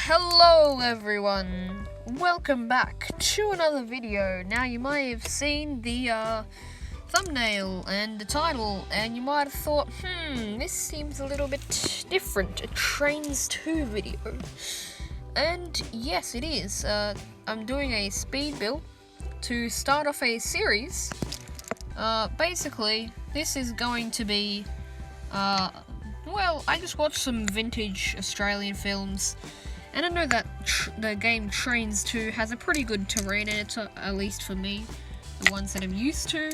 Hello everyone, welcome back to another video. Now you might have seen the thumbnail and the title and you might have thought, this seems a little bit different, a Trainz 2 video. And yes it is, I'm doing a speed build to start off a series. Basically this is going to be, well, I just watched some vintage Australian films. And I know that the game Trainz 2 has a pretty good terrain in it, at least for me, the ones that I'm used to.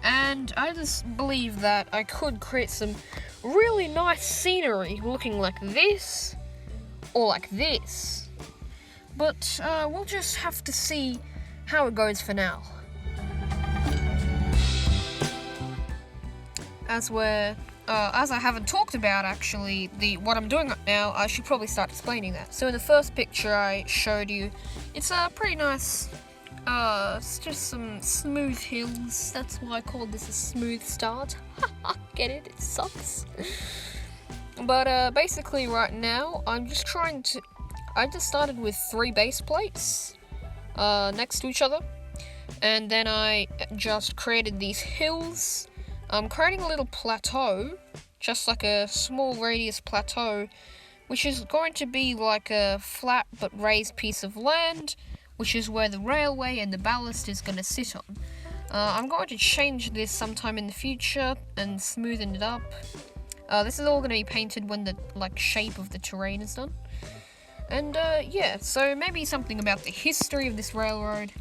And I just believe that I could create some really nice scenery looking like this, or like this. But we'll just have to see how it goes for now. As I haven't talked about actually what I'm doing right now, I should probably start explaining that. So in the first picture I showed you, it's pretty nice. It's just some smooth hills. That's why I called this a smooth start. Get it? It sucks. But basically right now I'm just I just started with 3 base plates next to each other, and then I just created these hills. I'm creating a little plateau, just like a small radius plateau, which is going to be like a flat but raised piece of land, which is where the railway and the ballast is going to sit on. I'm going to change this sometime in the future and smoothen it up. This is all going to be painted when the shape of the terrain is done. And yeah, so maybe something about the history of this railroad.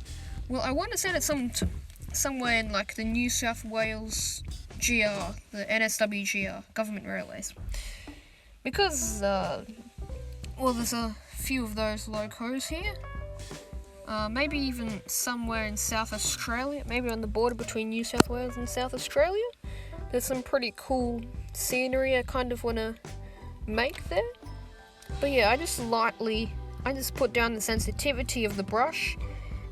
Well, I want to set it somewhere in like the New South Wales GR, the NSW-GR, Government Railways. Because, well, there's a few of those locos here. Maybe even somewhere in South Australia, maybe on the border between New South Wales and South Australia. There's some pretty cool scenery I kind of want to make there. But yeah, I just put down the sensitivity of the brush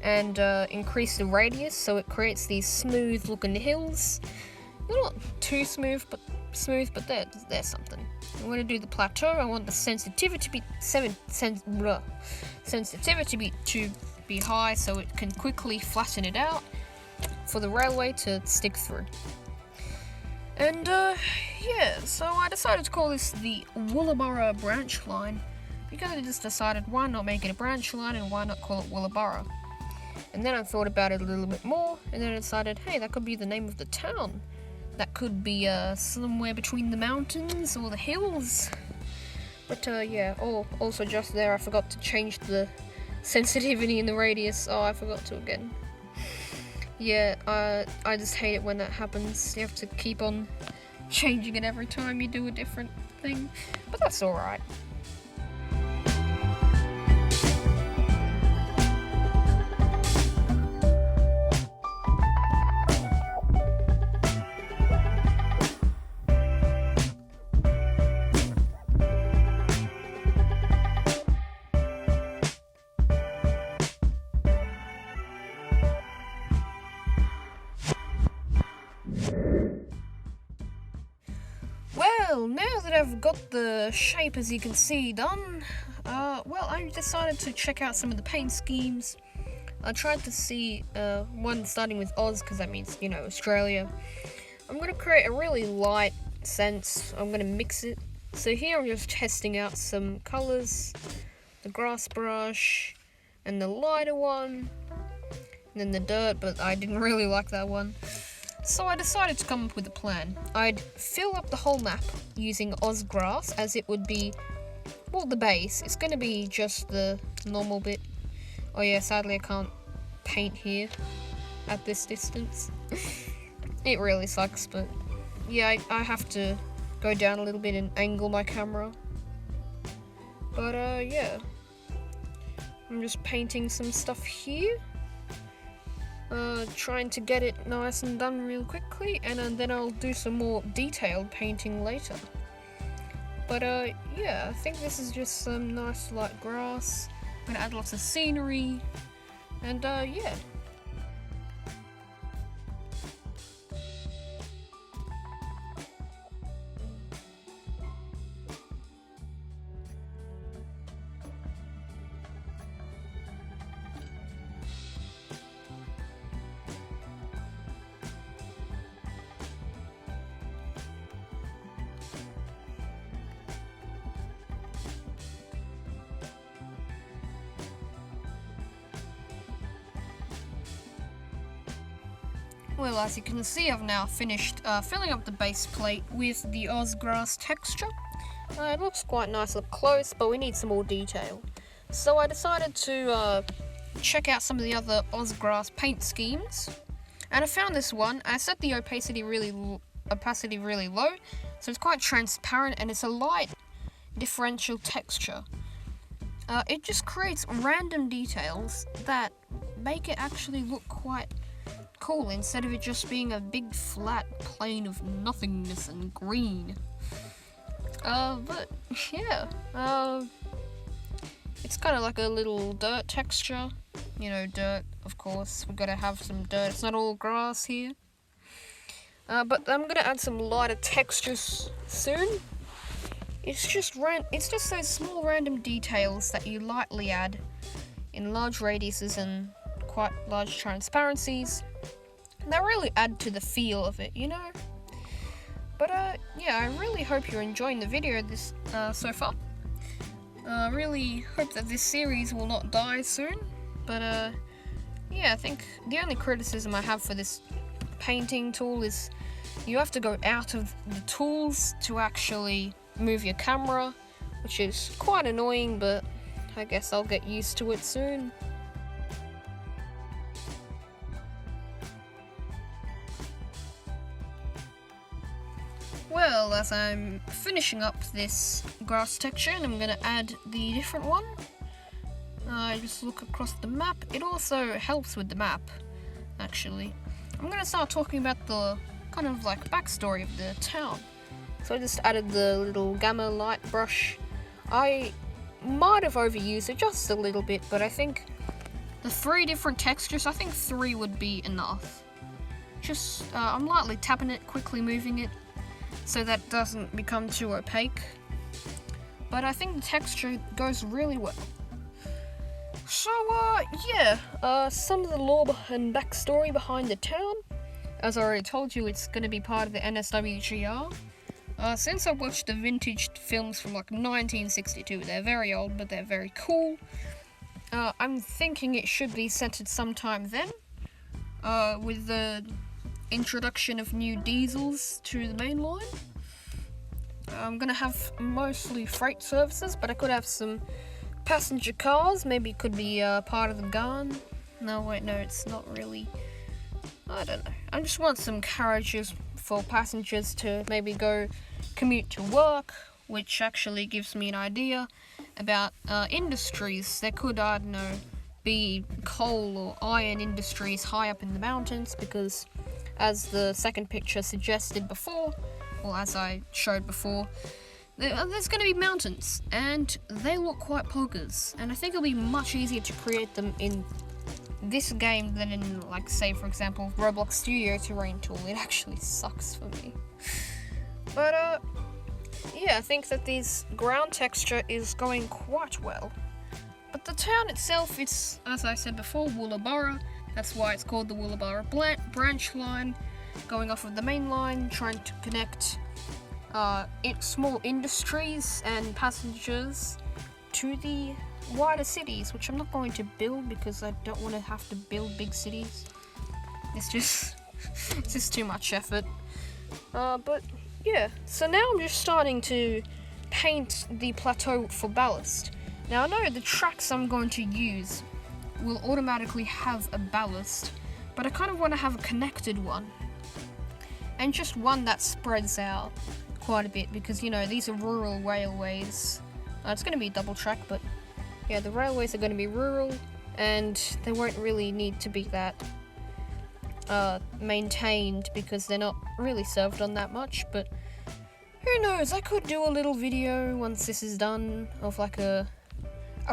and increase the radius so it creates these smooth looking hills. They're not too smooth, but there's something. I'm going to do the plateau. I want the sensitivity to be high so it can quickly flatten it out for the railway to stick through. And yeah, so I decided to call this the WALLABURRA branch line because I just decided why not make it a branch line and why not call it WALLABURRA. And then I thought about it a little bit more, and then I decided, hey, that could be the name of the town. That could be somewhere between the mountains or the hills. But yeah, also just there I forgot to change the sensitivity and the radius. Oh, I forgot to again. Yeah, I just hate it when that happens. You have to keep on changing it every time you do a different thing. But that's alright. Well, now that I've got the shape, as you can see, done, well, I decided to check out some of the paint schemes. I tried to see one starting with Oz, because that means, you know, Australia. I'm going to create a really light sense. I'm going to mix it. So here I'm just testing out some colours, the grass brush, and the lighter one, and then the dirt, but I didn't really like that one. So I decided to come up with a plan. I'd fill up the whole map using Oz grass, as it would be, well, the base. It's going to be just the normal bit. Oh yeah, sadly I can't paint here at this distance. It really sucks, but yeah, I have to go down a little bit and angle my camera. But yeah, I'm just painting some stuff here. Trying to get it nice and done real quickly, and then I'll do some more detailed painting later. But yeah, I think this is just some nice light grass. I'm gonna add lots of scenery, and yeah. Well, as you can see, I've now finished filling up the base plate with the Oz grass texture. It looks quite nice up close, but we need some more detail. So I decided to check out some of the other Oz grass paint schemes, and I found this one. I set the opacity really low, so it's quite transparent, and it's a light differential texture. It just creates random details that make it actually look quite cool, instead of it just being a big flat plane of nothingness and green. But yeah, it's kind of like a little dirt texture. You know, dirt, of course, we've got to have some dirt. It's not all grass here. But I'm gonna add some lighter textures soon. It's just those small random details that you lightly add in large radiuses and quite large transparencies. That really add to the feel of it, you know? But yeah, I really hope you're enjoying the video this so far. I really hope that this series will not die soon. But yeah, I think the only criticism I have for this painting tool is you have to go out of the tools to actually move your camera, which is quite annoying, but I guess I'll get used to it soon. Well, as I'm finishing up this grass texture, and I'm going to add the different one, I just look across the map. It also helps with the map, actually. I'm going to start talking about the kind of like backstory of the town. So I just added the little gamma light brush. I might have overused it just a little bit, but I think the 3 different textures, I think 3 would be enough. Just, I'm lightly tapping it, quickly moving it, so that it doesn't become too opaque. But I think the texture goes really well. So, yeah, some of the lore and backstory behind the town. As I already told you, it's going to be part of the NSWGR. Since I watched the vintage films from like 1962, they're very old, but they're very cool. I'm thinking it should be centered sometime then, with the introduction of new diesels to the main line. I'm gonna have mostly freight services, but I could have some passenger cars. Maybe it could be part of the GAN. No, wait, no, it's not really. I don't know. I just want some carriages for passengers to maybe go commute to work, which actually gives me an idea about industries. There could, I don't know, be coal or iron industries high up in the mountains, because as the second picture suggested before, or as I showed before, there's going to be mountains, and they look quite poggers, and I think it'll be much easier to create them in this game than in, like, say, for example, ROBLOX Studio Terrain Tool. It actually sucks for me. But, yeah, I think that this ground texture is going quite well. But the town itself, it's, as I said before, WALLABURRA. That's why it's called the WALLABURRA branch line, going off of the main line, trying to connect small industries and passengers to the wider cities, which I'm not going to build because I don't want to have to build big cities. It's just too much effort. But yeah, so now I'm just starting to paint the plateau for ballast. Now I know the tracks I'm going to use will automatically have a ballast, but I kind of want to have a connected one, and just one that spreads out quite a bit, because, you know, these are rural railways. It's going to be double track, but yeah, the railways are going to be rural, and they won't really need to be that maintained, because they're not really served on that much. But who knows, I could do a little video once this is done of like a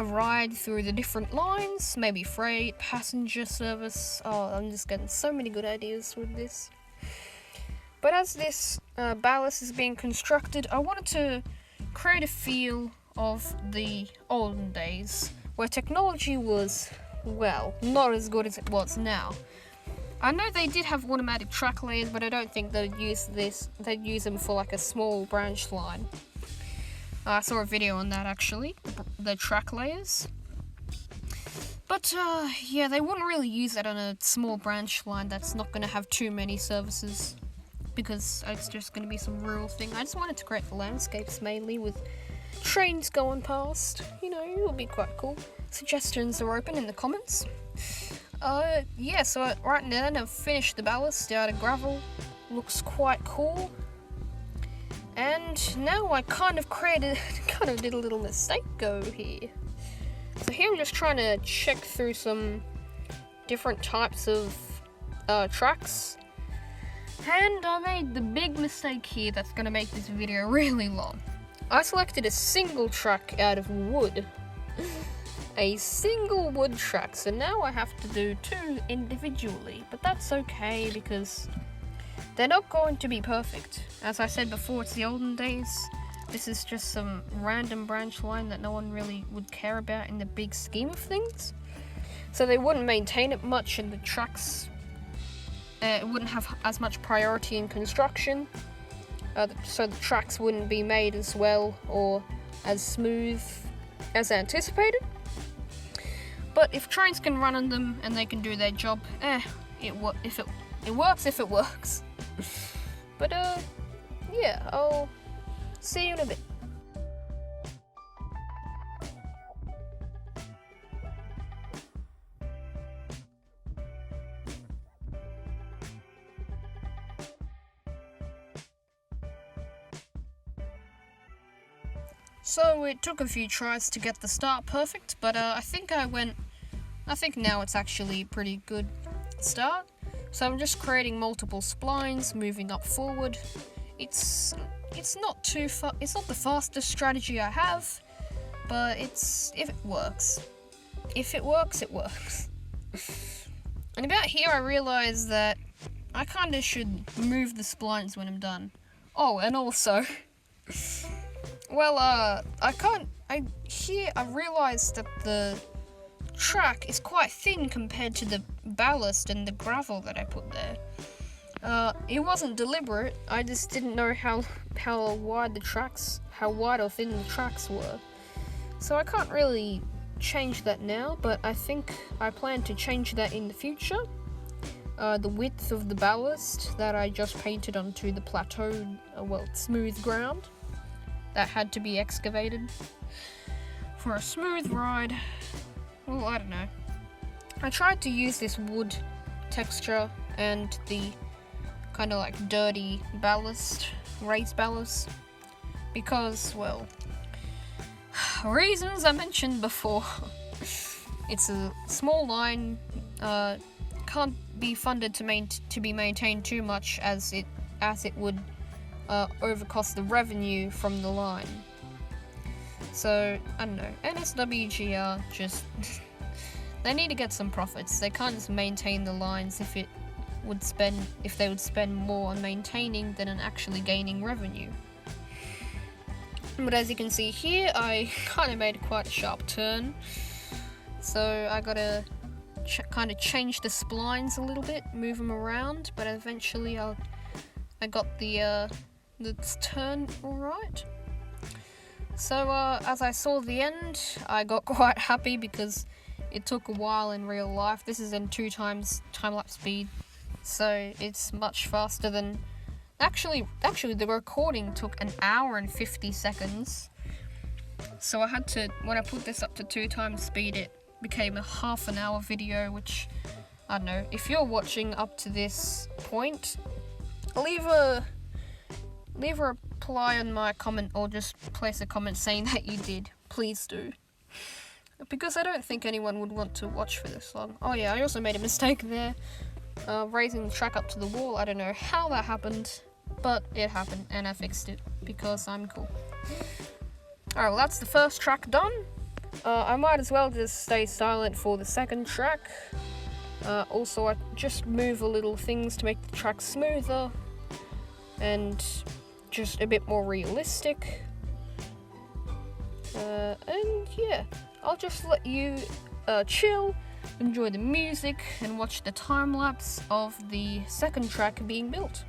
ride through the different lines, maybe freight, passenger service. Oh, I'm just getting so many good ideas with this. But as this ballast is being constructed, I wanted to create a feel of the olden days, where technology was, well, not as good as it was now. I know they did have automatic track layers, but I don't think they'd use them for like a small branch line. I saw a video on that, actually, the track layers. But yeah, they wouldn't really use that on a small branch line that's not going to have too many services, because it's just going to be some rural thing. I just wanted to create the landscapes mainly with trains going past. You know, it'll be quite cool. Suggestions are open in the comments. Yeah, so right now I've finished the ballast out of gravel. Looks quite cool. And now I kind of did a little mistake here. So here I'm just trying to check through some different types of tracks. And I made the big mistake here that's going to make this video really long. I selected a single track out of wood. A single wood track, so now I have to do two individually. But that's okay because they're not going to be perfect. As I said before, it's the olden days. This is just some random branch line that no one really would care about in the big scheme of things. So they wouldn't maintain it much, and the tracks, it wouldn't have as much priority in construction. So the tracks wouldn't be made as well or as smooth as anticipated. But if trains can run on them and they can do their job, it works if it works. But yeah, I'll see you in a bit. So it took a few tries to get the start perfect, but I think now it's actually a pretty good start. So I'm just creating multiple splines, moving up forward. It's not too far. It's not the fastest strategy I have, but if it works. If it works, it works. And about here I realized that I kind of should move the splines when I'm done. Oh, and also, well, I realized that the track is quite thin compared to the ballast and the gravel that I put there. It wasn't deliberate, I just didn't know how wide or thin the tracks were. So I can't really change that now, but I think I plan to change that in the future. The width of the ballast that I just painted onto the plateaued, smooth ground that had to be excavated for a smooth ride. Well, I don't know. I tried to use this wood texture and the kind of like dirty ballast, raised ballast, because, well, reasons I mentioned before. It's a small line, can't be funded to be maintained too much as it would overcost the revenue from the line. So, I don't know, NSWGR just, they need to get some profits. They can't just maintain the lines if they would spend more on maintaining than on actually gaining revenue. But as you can see here, I kind of made quite a sharp turn. So I gotta kind of change the splines a little bit, move them around, but eventually I got the turn alright. So as I saw the end, I got quite happy because it took a while in real life. This is in 2 times time-lapse speed, so it's much faster than... Actually, the recording took 1 hour and 50 seconds. So I had to, when I put this up to 2 times speed, it became a half an hour video, which, I don't know, if you're watching up to this point, leave a reply on my comment, or just place a comment saying that you did. Please do. Because I don't think anyone would want to watch for this long. Oh yeah, I also made a mistake there. Raising the track up to the wall. I don't know how that happened, but it happened, and I fixed it because I'm cool. Alright, well that's the first track done. I might as well just stay silent for the second track. Also, I just move a little things to make the track smoother and just a bit more realistic. And yeah, I'll just let you chill, enjoy the music, and watch the time lapse of the second track being built.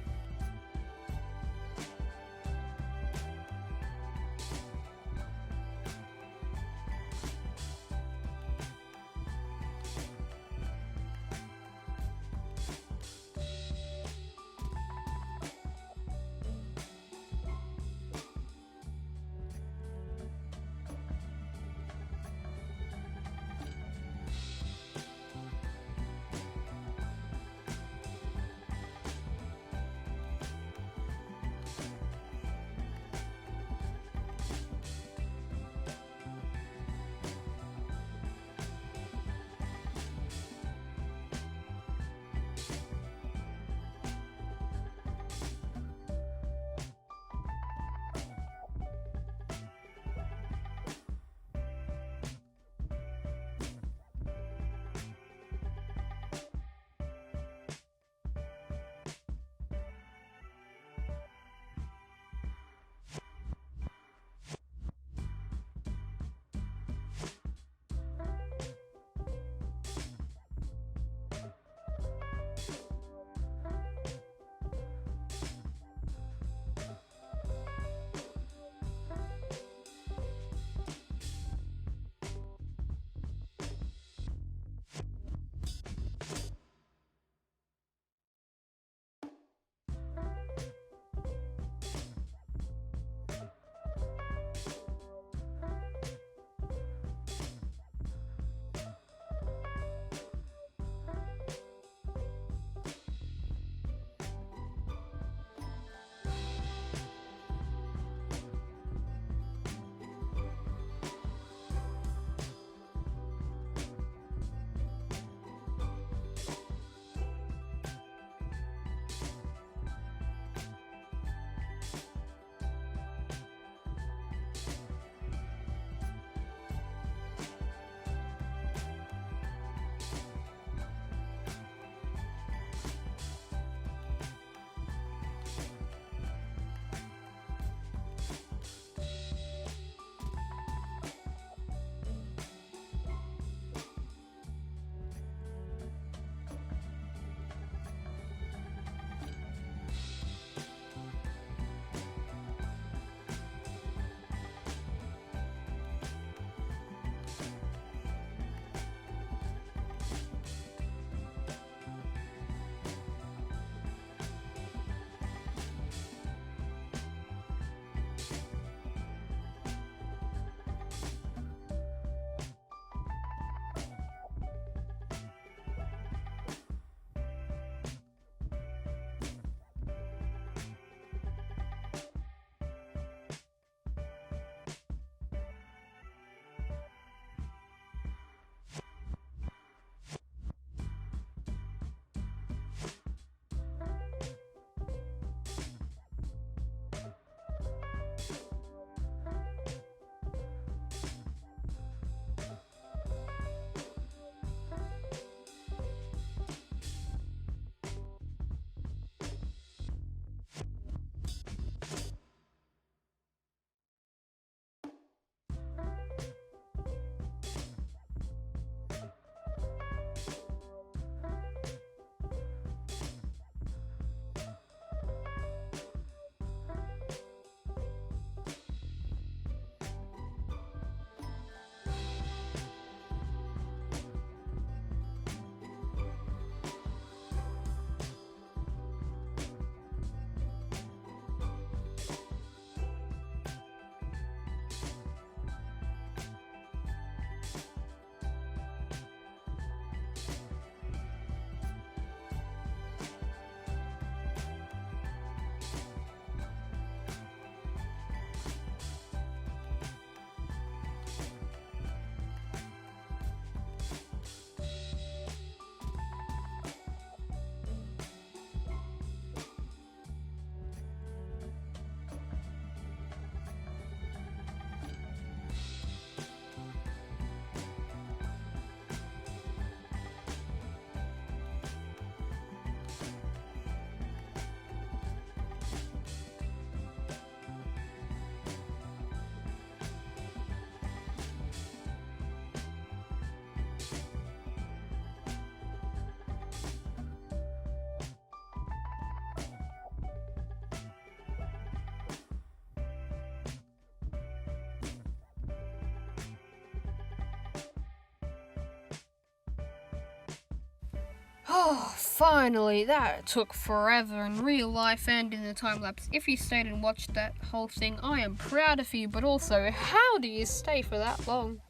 Oh, finally, that took forever in real life and in the time-lapse. If you stayed and watched that whole thing, I am proud of you, but also, how do you stay for that long?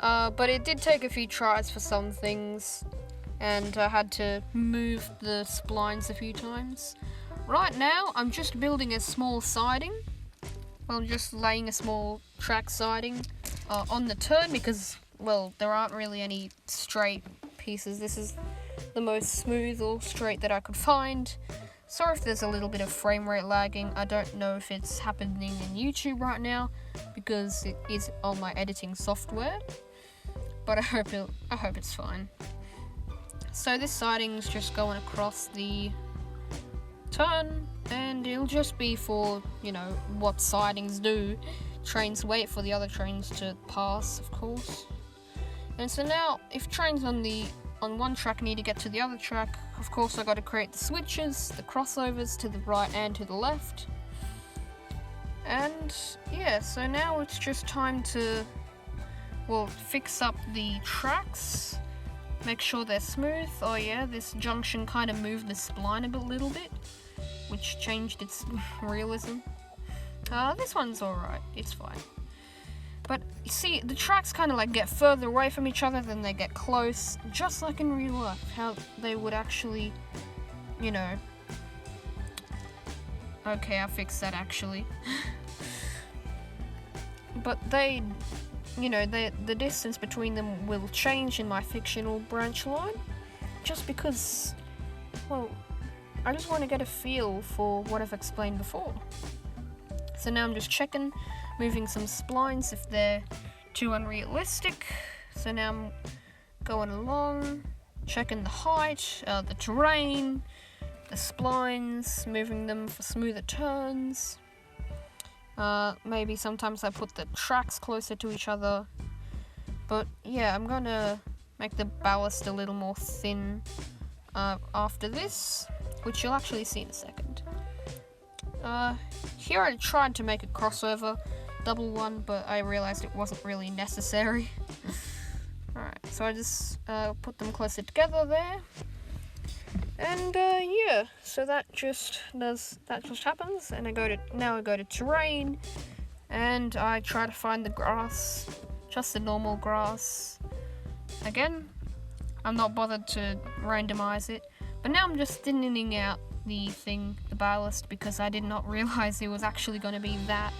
But it did take a few tries for some things, and I had to move the splines a few times. Right now, I'm just building a small siding. Well, I'm just laying a small track siding on the turn because, well, there aren't really any straight pieces. This is the most smooth or straight that I could find. Sorry if there's a little bit of frame rate lagging. I don't know if it's happening in YouTube right now because it is on my editing software, but I hope it's fine. So this siding's just going across the turn, and it'll just be for, you know, what sidings do. Trains wait for the other trains to pass, of course. And so now, if trains on one track need to get to the other track, of course I got to create the switches, the crossovers to the right and to the left. And yeah, so now it's just time to, well, fix up the tracks, make sure they're smooth. Oh yeah, this junction kind of moved the spline a little bit, which changed its realism. This one's alright, it's fine. But you see, the tracks kind of like get further away from each other than they get close, just like in real life, how they would actually, you know. Okay, I fixed that actually. But they, you know, the distance between them will change in my fictional branch line, just because, well, I just want to get a feel for what I've explained before. So now I'm just checking, moving some splines if they're too unrealistic. So now I'm going along, checking the height, the terrain, the splines, moving them for smoother turns. Maybe sometimes I put the tracks closer to each other. But yeah, I'm gonna make the ballast a little more thin after this, which you'll actually see in a second. Here I tried to make a crossover, double one, but I realized it wasn't really necessary. Alright, so I just put them closer together there. And yeah, so that just happens, and now I go to terrain, and I try to find the grass, just the normal grass. Again, I'm not bothered to randomize it, but now I'm just thinning out the ballast, because I did not realize it was actually going to be that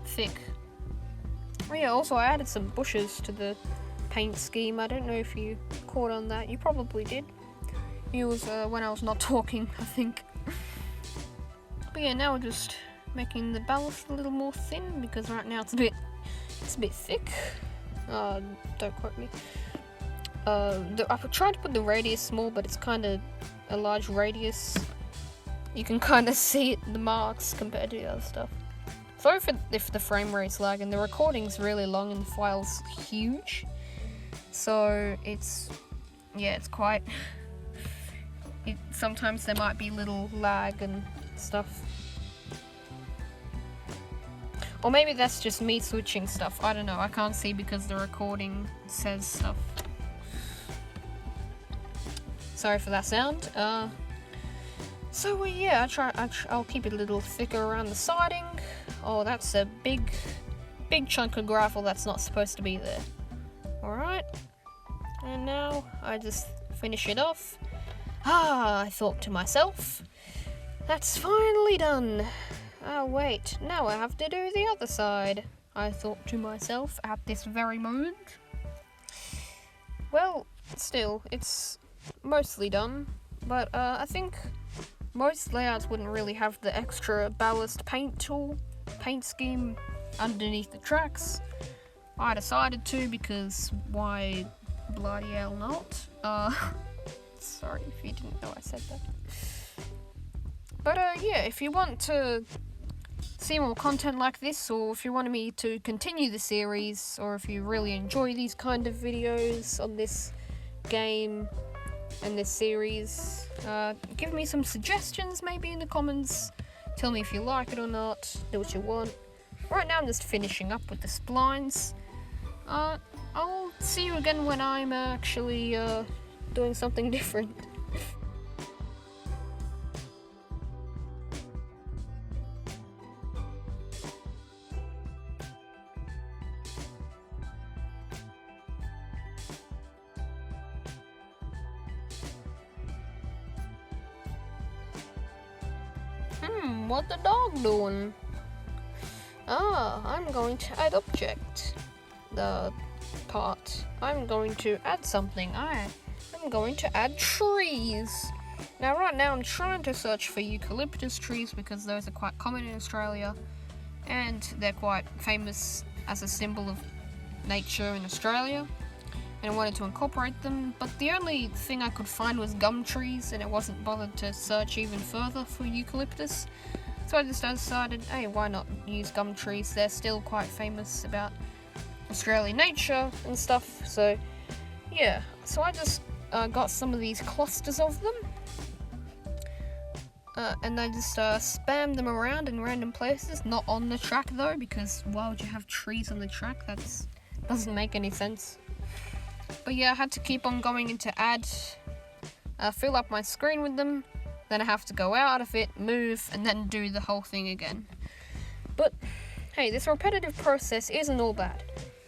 thick. Oh yeah, also I added some bushes to the paint scheme. I don't know if you caught on that. You probably did. It was when I was not talking, I think. But yeah, now we're just making the ballast a little more thin, because right now it's a bit thick. Don't quote me. I tried to put the radius small, but it's kind of a large radius. You can kind of see it, the marks compared to the other stuff. Sorry if the frame rate's lagging. The recording's really long and the file's huge, so it's quite. Sometimes there might be little lag and stuff. Or maybe that's just me switching stuff. I don't know. I can't see because the recording says stuff. Sorry for that sound. So yeah, I'll keep it a little thicker around the siding. Oh, that's a big chunk of gravel that's not supposed to be there. Alright. And now I just finish it off. I thought to myself, that's finally done. Oh wait, now I have to do the other side, I thought to myself at this very moment. Well, still, it's mostly done, but I think most layouts wouldn't really have the extra ballast paint scheme underneath the tracks. I decided to, because why bloody hell not? Sorry if you didn't know I said that. But yeah, if you want to see more content like this, or if you want me to continue the series, or if you really enjoy these kind of videos on this game and this series, give me some suggestions maybe in the comments. Tell me if you like it or not, do what you want. Right now I'm just finishing up with the splines. I'll see you again when I'm actually doing something different. What the dog doing? I'm going to add object. The part. I'm going to add something. I'm going to add trees. Now, right now, I'm trying to search for eucalyptus trees because those are quite common in Australia, and they're quite famous as a symbol of nature in Australia. And I wanted to incorporate them, but the only thing I could find was gum trees, and it wasn't bothered to search even further for eucalyptus. So I just decided, hey, why not use gum trees? They're still quite famous about Australian nature and stuff. So yeah, so I just got some of these clusters of them, and I just spammed them around in random places, not on the track though, because why would you have trees on the track? That doesn't make any sense. But yeah, I had to keep on going into add, fill up my screen with them, then I have to go out of it, move, and then do the whole thing again. But hey, this repetitive process isn't all bad.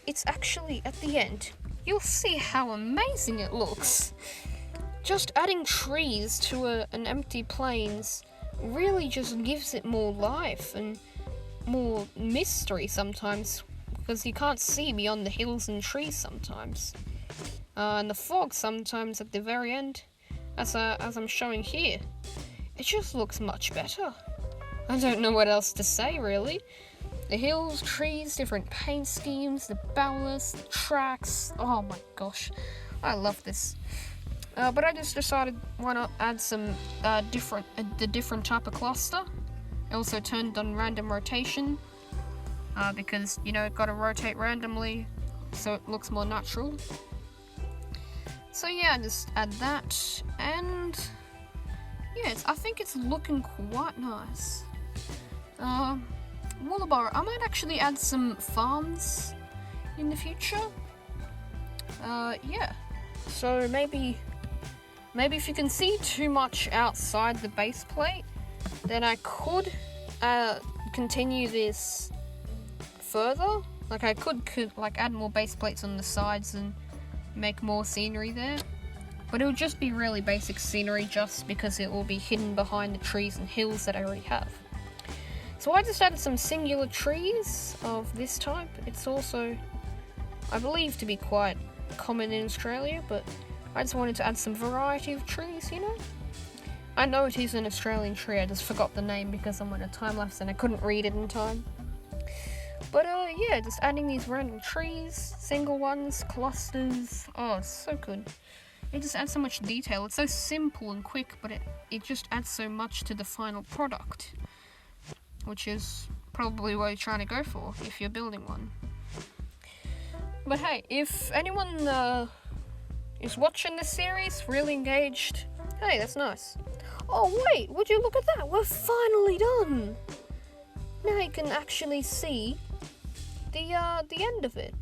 It's actually, at the end, you'll see how amazing it looks. Just adding trees to an empty plains really just gives it more life and more mystery sometimes, because you can't see beyond the hills and trees sometimes. And the fog sometimes at the very end, as I'm showing here. It just looks much better. I don't know what else to say, really. The hills, trees, different paint schemes, the ballast, the tracks. Oh my gosh, I love this. But I just decided, why not add some different type of cluster. I also turned on random rotation, because, you know, it got to rotate randomly, so it looks more natural. So yeah, just add that, and yeah, I think it's looking quite nice. WALLABURRA, I might actually add some farms in the future. Yeah, so maybe if you can see too much outside the base plate, then I could continue this further. Like I could like add more base plates on the sides and make more scenery there, but it would just be really basic scenery just because it will be hidden behind the trees and hills that I already have. So I just added some singular trees of this type. It's also, I believe, to be quite common in Australia, but I just wanted to add some variety of trees, you know? I know it is an Australian tree, I just forgot the name because I'm on a time lapse and I couldn't read it in time. But yeah, just adding these random trees, single ones, clusters. Oh, it's so good. It just adds so much detail. It's so simple and quick, but it just adds so much to the final product, which is probably what you're trying to go for if you're building one. But hey, if anyone is watching this series, really engaged, hey, that's nice. Oh wait, would you look at that? We're finally done. Now you can actually see the end of it.